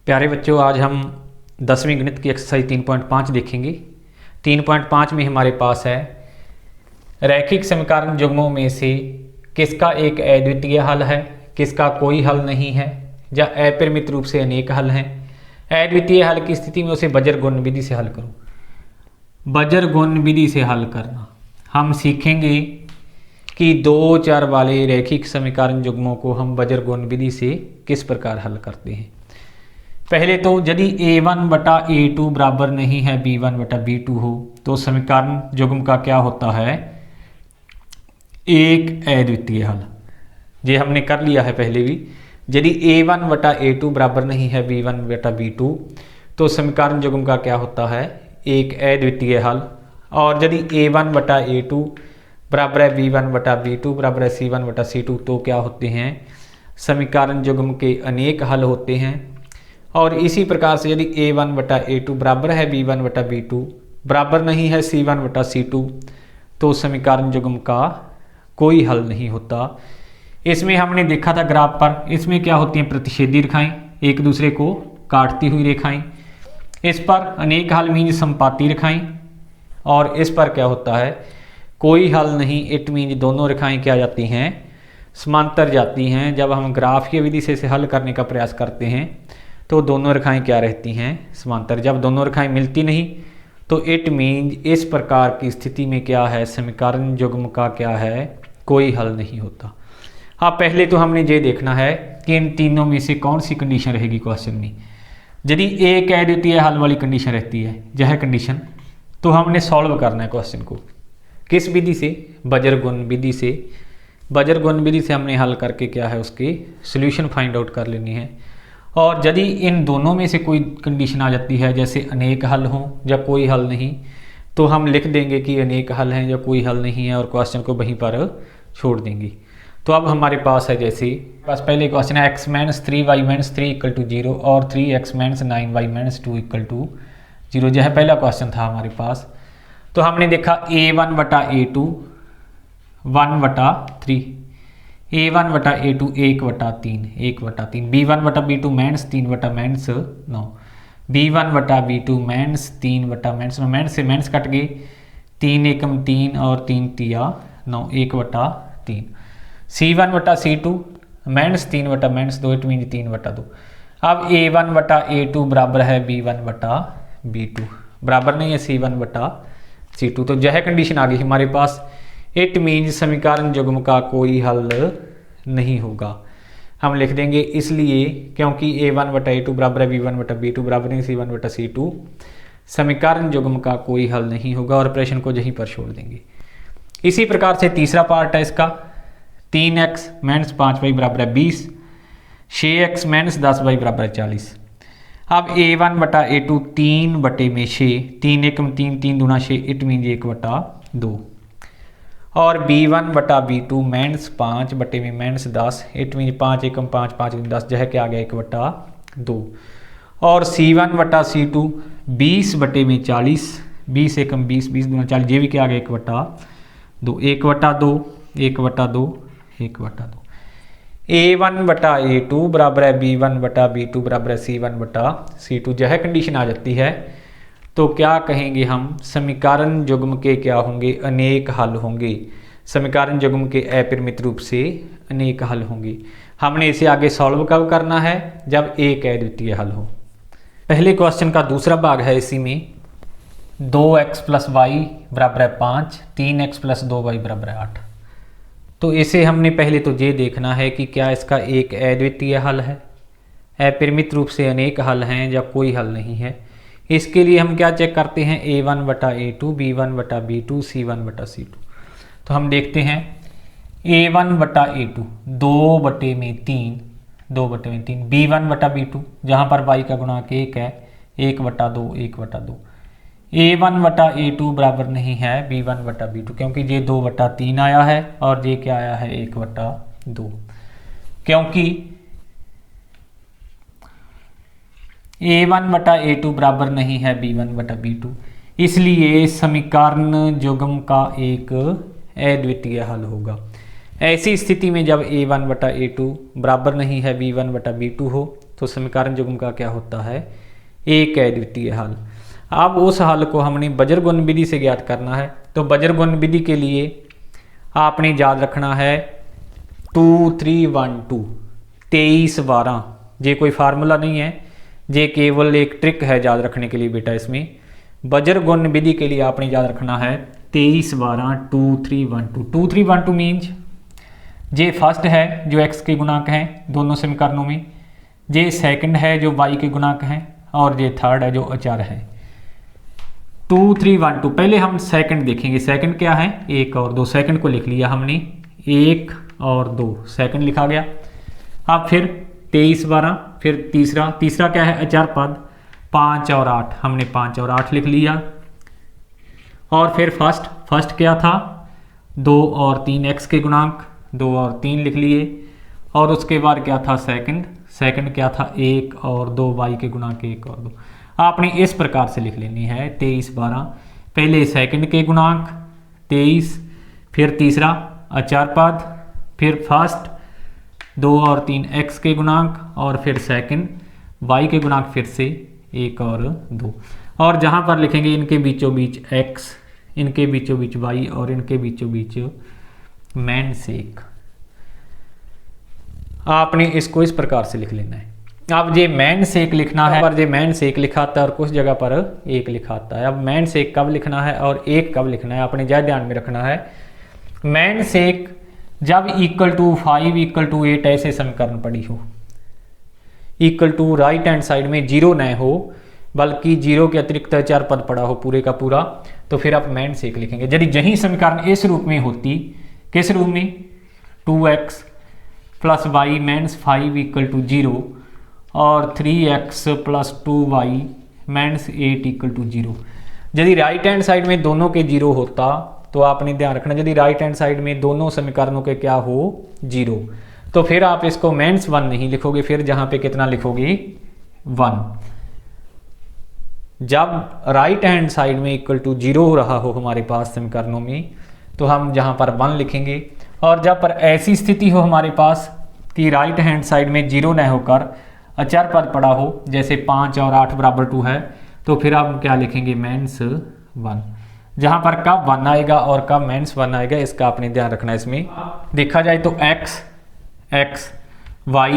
प्यारे बच्चों, आज हम 10वीं गणित की एक्सरसाइज 3.5 देखेंगे। 3.5 में हमारे पास है रैखिक समीकरण युग्मों में से किसका एक अद्वितीय हल है, किसका कोई हल नहीं है, या अपरिमित रूप से अनेक हल हैं। अद्वितीय हल की स्थिति में उसे बजर गुण विधि से हल करो। बजर गुण विधि से हल करना हम सीखेंगे कि दो चर वाले रैखिक समीकरण युग्मों को हम बजर गुण विधि से किस प्रकार हल करते हैं। पहले तो यदि a1 बटा a2 बराबर नहीं है b1 बटा b2 हो तो समीकरण युग्म का क्या होता है, एक अद्वितीय हल। ये हमने कर लिया है पहले भी। यदि a1 बटा a2 बराबर नहीं है b1 बटा b2 तो समीकरण युग्म का क्या होता है, एक अद्वितीय हल। और यदि a1 बटा a2 बराबर है b1 बटा b2 बराबर है c1 बटा c2 तो क्या होते हैं, समीकरण युग्म के अनेक हल होते हैं। और इसी प्रकार से यदि a1 बटा a2 बराबर है b1 बटा b2 बराबर नहीं है c1 बटा c2 तो समीकरण युग्म का कोई हल नहीं होता। इसमें हमने देखा था ग्राफ पर, इसमें क्या होती हैं, प्रतिच्छेदी रेखाएं, एक दूसरे को काटती हुई रेखाएं। इस पर अनेक हल मीन संपाती रेखाएं, और इस पर क्या होता है, कोई हल नहीं। इट मीन दोनों रेखाएं क्या जाती हैं, समांतर जाती हैं। जब हम ग्राफीय विधि से हल करने का प्रयास करते हैं तो दोनों रेखाएं क्या रहती हैं, समांतर। जब दोनों रेखाएं मिलती नहीं तो इट मीन इस प्रकार की स्थिति में क्या है, समीकरण युग्म का क्या है, कोई हल नहीं होता। हाँ, पहले तो हमने ये देखना है कि इन तीनों में से कौन सी कंडीशन रहेगी क्वेश्चन में। यदि एक अद्वितीय हल वाली कंडीशन रहती है, यह कंडीशन, तो हमने सॉल्व करना है क्वेश्चन को किस विधि से, बजर गुण विधि से। बजर गुण विधि से हमने हल करके क्या है, उसकी सोल्यूशन फाइंड आउट कर लेनी है। और यदि इन दोनों में से कोई कंडीशन आ जाती है, जैसे अनेक हल हों या कोई हल नहीं, तो हम लिख देंगे कि अनेक हल हैं या कोई हल नहीं है और क्वेश्चन को वहीं पर छोड़ देंगे। तो अब हमारे पास है, जैसे बस पहले क्वेश्चन है x - 3y - 3 = 0 और 3x - 9y - 2 = 0। यह पहला क्वेश्चन था हमारे पास। तो हमने देखा a1 बटा a2 1 बटा 3, a1 बटा a2 1 बटा 3, b1 बटा b2 -3 बटा -9, b1 बटा b2 -3 बटा -9, से माइनस कट गए, 3 एकम 3 और 3 तिया 9, 1 बटा 3, c1 बटा c2 -3 बटा -2, इट मीन 3 बटा 2। अब a1 बटा a2 बराबर है b1 बटा b2 बराबर नहीं है c1 बटा c2, तो यह कंडीशन आ गई हमारे पास। इट मीन समीकरण युग्म का कोई हल नहीं होगा। हम लिख देंगे इसलिए क्योंकि a1 बटा a2 बराबर है b1 बटा b2 बराबर नहीं c1 बटा c2, समीकरण युग्म का कोई हल नहीं होगा और प्रश्न को यहीं पर छोड़ देंगे। इसी प्रकार से तीसरा पार्ट है इसका, 3x - 5y बराबर है 20, 6x - 10y बराबर है 40। अब a1 बटा a2 3 बटे में 6, 3 एकम 3, 3 दूना 6, इट मीन 1 बटा 2। और b1 बटा b2 -5 बटे में -10, इट मीन 5 एकम 5, 5 दूना 10, यह क्या आ गया, 1 बटा 2। और c1 बटा c2 20 बटे में 40, 20 एकम 20, 20 दूना 40, ये भी क्या आ गया, 1 बटा 2, 1 बटा 2, 1 बटा 2, 1 बटा 2। a1 बटा a2 बराबर है b1 बटा b2 बराबर है c1 बटा c2, यह कंडीशन आ जाती है तो क्या कहेंगे हम, समीकरण युग्म के क्या होंगे, अनेक हल होंगे। समीकरण युग्म के अपरिमित रूप से अनेक हल होंगे। हमने इसे आगे सॉल्व कब करना है, जब एक अद्वितीय हल हो। पहले क्वेश्चन का दूसरा भाग है, इसी में 2x + y बराबर है 5, 3x + 2y बराबर है 8। तो इसे हमने पहले तो ये देखना है कि क्या इसका एक अद्वितीय हल है, अपरिमित रूप से अनेक हल हैं या कोई हल नहीं है। इसके लिए हम क्या चेक करते हैं, a1 बटा a2 b1 बटा b2 c1 बटा c2। तो हम देखते हैं a1 बटा a2 2 बटे में 3, b1 बटा b2 जहाँ पर y का गुणांक 1 है, 1 बटा 2, 1 बटा 2। a1 बटा a2 बराबर नहीं है b1 बटा b2 क्योंकि ये 2 बटा 3 आया है और ये क्या आया है, 1 बटा 2। क्योंकि a1 बटा a2 बराबर नहीं है b1 बटा b2, इसलिए समीकरण युग्म का एक अद्वितीय हल होगा। ऐसी स्थिति में जब a1 बटा a2 बराबर नहीं है b1 बटा b2 हो तो समीकरण युग्म का क्या होता है, एक अद्वितीय हल। अब उस हल को हमने बजरगुण विधि से ज्ञात करना है। तो बजरगुण विधि के लिए आपने याद रखना है 2 3 1 2 23 12। ये कोई फार्मूला नहीं है, ये केवल एक ट्रिक है याद रखने के लिए बेटा। इसमें बजरगुण विधि के लिए आपने याद रखना है 23 12 2 3 1 2। 2 3 1 2 मीन्स ये फर्स्ट है जो x के गुणांक हैं दोनों समीकरणों में, ये सेकंड है जो y के गुणांक हैं, और ये थर्ड है जो अचर है। 2 3 1 2 पहले हम सेकंड देखेंगे। सेकंड क्या है, 1 और 2। सेकंड को लिख लिया हमने, 1 और 2 सेकंड लिखा गया। अब फिर 23 12, फिर तीसरा क्या है, अचर पद 5 और 8, हमने 5 और 8 लिख लिया। और फिर फर्स्ट क्या था, 2 और 3 x के गुणांक, 2 और 3 लिख लिए। और उसके बाद क्या था सेकंड क्या था, 1 और 2 y के गुणांक 1 और 2। आपने इस प्रकार से लिख लेनी है 23 12, पहले सेकंड के गुणांक 23, फिर तीसरा अचर पद, फिर फर्स्ट 2 और 3 x के गुणांक, और फिर सेकंड y के गुणांक फिर से 1 और 2। और जहाँ पर लिखेंगे इनके बीचों बीच x, इनके बीचों बीच y, और इनके बीचों बीच मेन सेक। आपने इसको इस प्रकार से लिख लेना है। अब ये मेन सेक लिखना है, पर ये मेन सेक लिखाता है और कुछ जगह पर एक लिखाता है। अब मेन सेक कब लिखना है और एक कब लिखना है, आपने ज़्यादा ध्यान में रखना है। मेन सेक जब = 5 = 8 ऐसे समीकरण पड़ी हो, = राइट हैंड साइड में 0 न हो, बल्कि 0 के अतिरिक्त अचर पद पड़ा हो पूरे का पूरा, तो फिर आप मेन सेक लिखेंगे। यदि यही समीकरण इस रूप में होती, किस रूप में, 2x + y - 5 = 0 और 3x + 2y - 8 = 0। यदि राइट हैंड साइड में दोनों के 0 होता, तो आपने ध्यान रखना, यदि राइट हैंड साइड में दोनों समीकरणों के क्या हो, 0, तो फिर आप इसको -1 नहीं लिखोगे, फिर जहां पे कितना लिखोगे, 1। जब राइट हैंड साइड में = 0 हो रहा हो हमारे पास समीकरणों में, तो हम जहां पर 1 लिखेंगे। और जब पर ऐसी स्थिति हो हमारे पास कि राइट हैंड साइड में 0 न होकर अचर पद पड़ा हो, जैसे 5 और 8 = 2 है, तो फिर आप क्या लिखेंगे, -1। जहां पर कब 1 आएगा और कब -1 आएगा, इसका आपने ध्यान रखना है। इसमें देखा जाए तो x y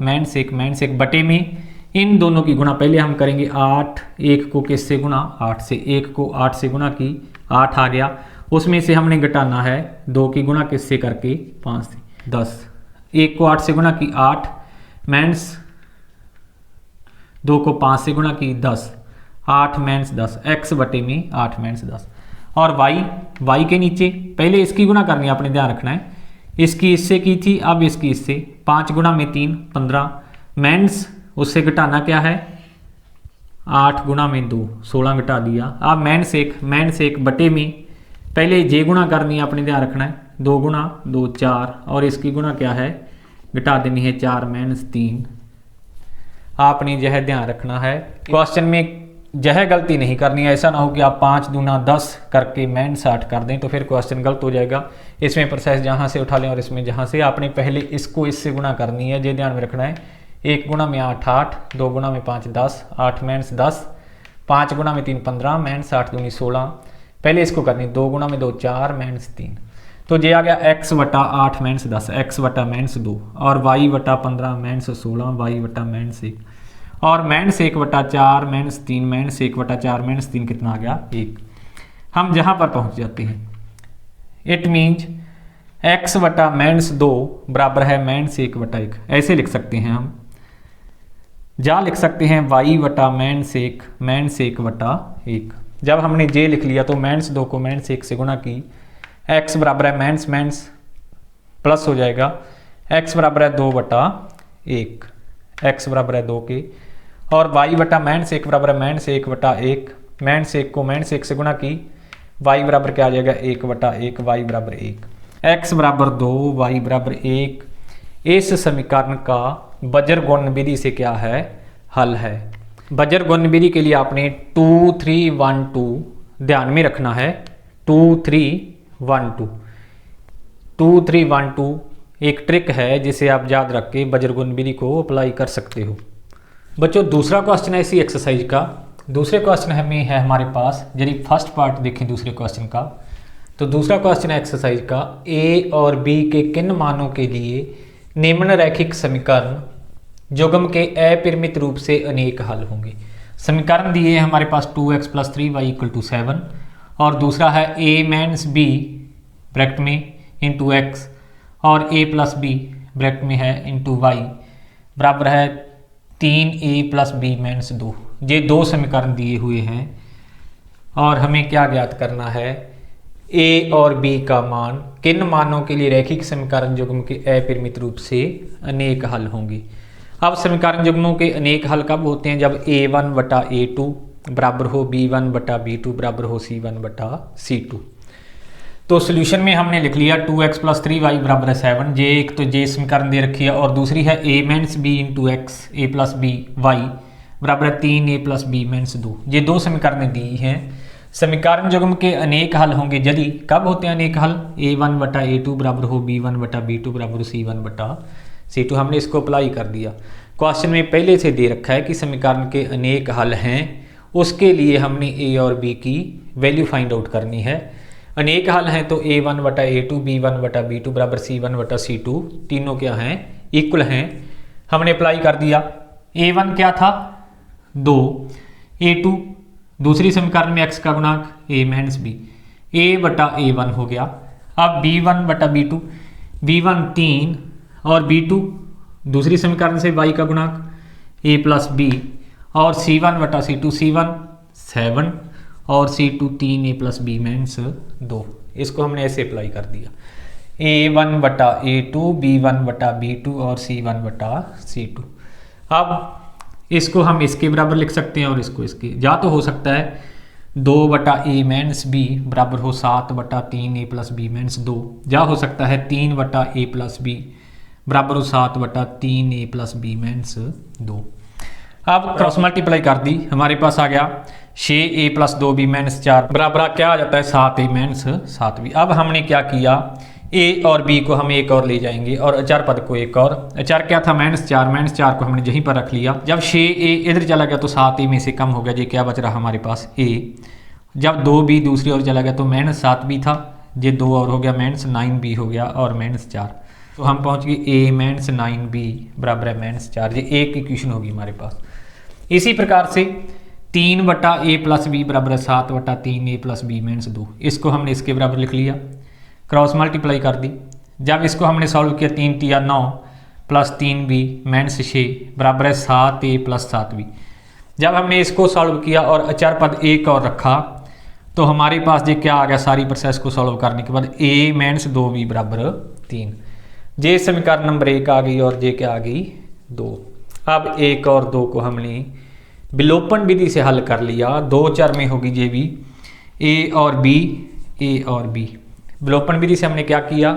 मेन सेक बटे में इन दोनों की गुणा पहले हम करेंगे। 8 1 को किससे गुणा, 8 से, 1 को 8 से गुणा की, 8 आ गया। उसमें से हमने घटाना है 2 की गुणा किससे करके, 5 से, 10। 1 को 8 से गुणा की 8 - 2 को 5 से गुणा की 10, 8 - 10, x बटे में 8 - 10। और y के नीचे पहले इसकी गुणा करनी है, आपने ध्यान रखना है। इसकी इससे की थी, अब इसकी इससे, 5 × 3 15, मेंस उससे घटाना क्या है, 8 × 2 16 घटा दिया। अब मेन सेक बटे में पहले जे गुणा करनी है, आपने ध्यान रखना है, 2 × 2 4, और इसकी गुणा क्या है, घटा देनी है 4 - 3। आपने यह ध्यान रखना है, क्वेश्चन में यह गलती नहीं करनी है। ऐसा ना हो कि आप 5 दूना 10 करके -60 कर दें, तो फिर क्वेश्चन गलत हो जाएगा। इसमें प्रोसेस जहाँ से उठा लें और इसमें जहाँ से, आपने पहले इसको इससे गुणा करनी है, ये ध्यान में रखना है। 1 × 8 8, 2 × 5 10, 8 - 10, 5 × 3 15, -60 दूनी 16। पहले इसको करनी, 2 × 2 4 - 3, तो ये आ गया x बटा 8 - 10, x बटा -2, और y बटा 15 - 16, y बटा -1, और -1 बटा 4 - 3 -1 बटा 4 - 3 कितना आ गया, 1। हम जहाँ पर पहुँच जाते हैं, इट मीन्स x बटा -2 बराबर है -1 बटा 1, ऐसे लिख सकते हैं हम। जा लिख सकते हैं y बटा -1 बटा 1। जब हमने j लिख लिया तो -2 को -1 से गुणा की, x बराबर है -, प्लस हो जाएगा, x बराबर है 2 बटा 1, x बराबर है 2 के, और y बटा -1 बराबर है -1 बटा 1, -1 को -1 से गुणा की, y बराबर क्या आ जाएगा, 1 बटा 1, y बराबर 1, x बराबर 2, y बराबर 1। इस समीकरण का बजरगुण विधि से क्या है, हल है। बजरगुण विधि के लिए आपने 2 3 1 2 ध्यान में रखना है। 2 3 1 2 2 3 1 2 एक ट्रिक है जिसे आप याद रख के बजरगुण विधि को अप्लाई कर सकते हो। बच्चों दूसरा क्वेश्चन है इसी एक्सरसाइज का। दूसरे क्वेश्चन में है हमारे पास, यदि फर्स्ट पार्ट देखें दूसरे क्वेश्चन का, तो दूसरा क्वेश्चन है एक्सरसाइज का, ए और बी के किन मानों के लिए निम्न रैखिक समीकरण युग्म के अपरिमित रूप से अनेक हल होंगे। समीकरण दिए हैं हमारे पास 2x + 3y = 7 और दूसरा है a - b ब्रैकेट में इंटू x और a + b ब्रैकेट में है इंटू y बराबर है 3a + b - 2। ये दो समीकरण दिए हुए हैं और हमें क्या ज्ञात करना है, a और b का मान किन मानों के लिए रैखिक समीकरण युग्म के अपरिमित रूप से अनेक हल होंगे। अब समीकरण युग्मों के अनेक हल कब होते हैं, जब a1 बटा a2 बराबर हो b1 बटा b2 बराबर हो c1 बटा c2। तो सोल्यूशन में हमने लिख लिया 2x + 3y बराबर है 7। ये एक तो ये समीकरण दे रखी है और दूसरी है a - b × x a + b y बराबर है 3a + b - 2। ये दो समीकरण दी हैं। समीकरण युग्म के अनेक हल होंगे यदि कब होते हैं अनेक हल, a1 बटा a2 बराबर हो b1 बटा b2 बराबर हो c1 बटा c2। हमने इसको अप्लाई कर दिया। क्वेश्चन में पहले से दे रखा है कि समीकरण के अनेक हल हैं, उसके लिए हमने a और b की वैल्यू फाइंड आउट करनी है। अनेक हल हैं तो a1 बटा a2 b1 बटा b2 बराबर c1 बटा c2 तीनों क्या हैं, इक्वल हैं। हमने अप्लाई कर दिया। a1 क्या था 2, a2 दूसरी समीकरण में x का गुणांक a - b, a बटा a1 हो गया। अब b1 बटा b2, b1 3 और b2 दूसरी समीकरण से y का गुणांक a + b और c1 बटा c2, c1 7 और c2 3a + b - 2। इसको हमने ऐसे अप्लाई कर दिया, a1 बटा a2 b1 बटा b2 और c1 बटा c2। अब इसको हम इसके बराबर लिख सकते हैं और इसको इसके, या तो हो सकता है 2 बटा a - b बराबर हो 7 बटा 3a + b - 2, या हो सकता है 3 बटा a + b बराबर हो 7 बटा 3a + b - 2। अब क्रॉस मल्टीप्लाई कर दी, हमारे पास आ गया 6a + 2b - 4 बराबर क्या आ जाता है 7a - 7b। अब हमने क्या किया, a और b को हम एक और ले जाएंगे और अचार पद को एक और, अचार क्या था -4 को हमने यहीं पर रख लिया। जब 6a इधर चला गया तो 7a में से कम हो गया, ये क्या बच रहा हमारे पास a। जब 2b दूसरी ओर चला गया तो -7b था, ये 2 और हो गया -9b हो गया और -4, तो हम पहुंच गए a - 9b बराबर है -4। ये एक इक्वेशन होगी हमारे पास। इसी प्रकार से 3 बटा a + b बराबर है 7 बटा 3a + b - 2। इसको हमने इसके बराबर लिख लिया, क्रॉस मल्टीप्लाई कर दी। जब इसको हमने सॉल्व किया 3 × 3 = 9 + 3b - 6 बराबर है 7a + 7b। जब हमने इसको सॉल्व किया और अचार पद एक और रखा तो हमारे पास ये क्या आ गया, सारी प्रोसेस को सॉल्व करने के बाद a - 2b बराबर 3। ये समीकरण नंबर 1 आ गई और ये क्या आ गई 2। अब 1 और 2 को हमने विलोपन विधि से हल कर लिया, 2 चर में होगी ये भी a और b। विलोपन विधि से हमने क्या किया,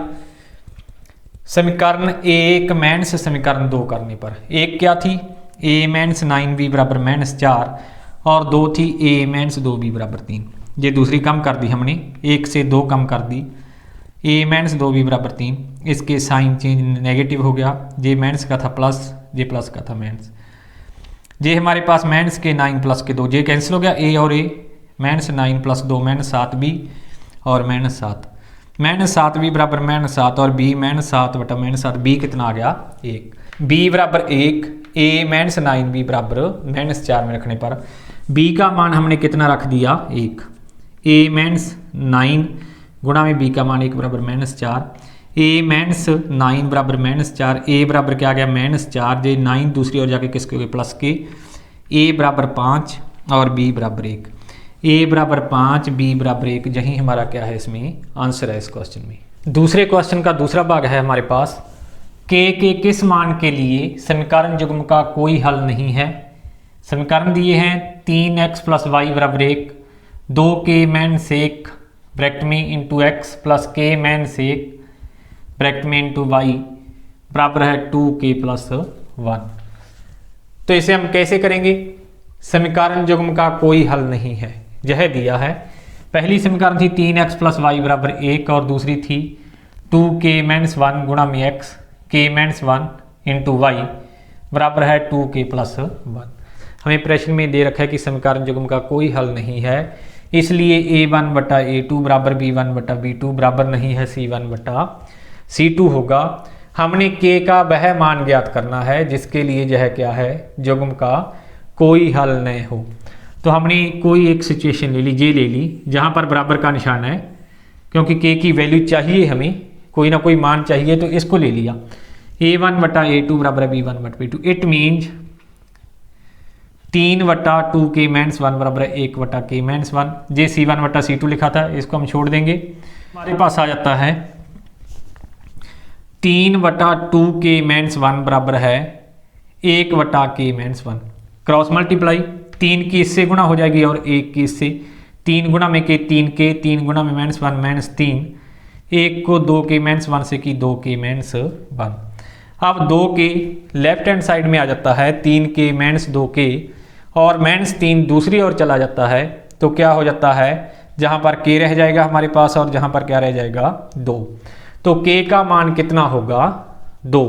समीकरण 1 - समीकरण 2 करने पर एक क्या थी a - 9b बराबर -4 और 2 थी a - 2b बराबर 3। ये दूसरी कम कर दी हमने, 1 से 2 कम कर दी, a - 2b बराबर 3। इसके साइन चेंज नेगेटिव हो गया, ये माइनस का था प्लस, ये प्लस का था माइनस। ये हमारे पास माइनस के 9 प्लस के 2, ये कैंसिल हो गया, a और a -9 + 2 -7b और -7 -7b बराबर -7 और b -7 बटा -7, b कितना आ गया 1। b बराबर 1, a - 9b बराबर -4 में रखने पर b का मान हमने कितना रख दिया 1। a - 9 गुणा में b का मान 1 बराबर -4, a - 9 बराबर -4, a बराबर क्या आ गया -4, जे 9 दूसरी ओर जाके किसके हो गए प्लस के, a बराबर 5 और b बराबर 1। a बराबर 5 b बराबर 1, यही हमारा क्या है इसमें आंसर है इस क्वेश्चन में। दूसरे क्वेश्चन का दूसरा भाग है हमारे पास, k के किस मान के लिए समीकरण युग्म का कोई हल नहीं है। समीकरण दिए हैं 3x + y बराबर 1, 2k - 1 ब्रैकेट में into x plus k - 1 bracket में इंटू y बराबर है 2k + 1। तो इसे हम कैसे करेंगे, समीकरण युग्म का कोई हल नहीं है, यह दिया है। पहली समीकरण थी 3x + y बराबर 1 और दूसरी थी 2k - 1 गुणा में x, k - 1 इंटू y बराबर है 2k + 1। हमें प्रश्न में दे रखा है कि समीकरण युग्म का कोई हल नहीं है, इसलिए a1 बटा a2 बराबर b1 बटा b2 बराबर नहीं है c1 बटा c2 होगा। हमने k का वह मान ज्ञात करना है जिसके लिए यह क्या है, युग्म का कोई हल न हो। तो हमने कोई एक सिचुएशन ले ली, ये ले ली जहाँ पर बराबर का निशान है, क्योंकि k की वैल्यू चाहिए, हमें कोई ना कोई मान चाहिए, तो इसको ले लिया। a1 बटा a2 बराबर b1 बटा b2, इट मीन्स 3 बटा 2k - 1 बराबर 1 बटा k - 1। जे c1 बटा c2 लिखा था, इसको हम छोड़ देंगे। हमारे पास आ जाता है 3 बटा 2k - 1 बराबर है 1 बटा k - 1। क्रॉस मल्टीप्लाई, 3 की इससे गुणा हो जाएगी और 1 की इससे, 3 गुणा में के 3k, 3 गुणा में -1 -3, 1 को 2k - 1 से की 2k - 1। अब 2k लेफ्ट हैंड साइड में आ जाता है, 3k - 2k और -3 दूसरी ओर चला जाता है, तो क्या हो जाता है, जहाँ पर k रह जाएगा हमारे पास और जहाँ पर क्या रह जाएगा 2। तो k का मान कितना होगा 2।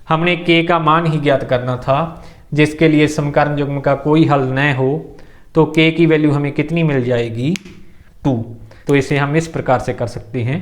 हमने k का मान ही ज्ञात करना था, जिसके लिए समीकरण युग्म का कोई हल न हो। तो k की वैल्यू हमें कितनी मिल जाएगी 2। तो इसे हम इस प्रकार से कर सकते हैं।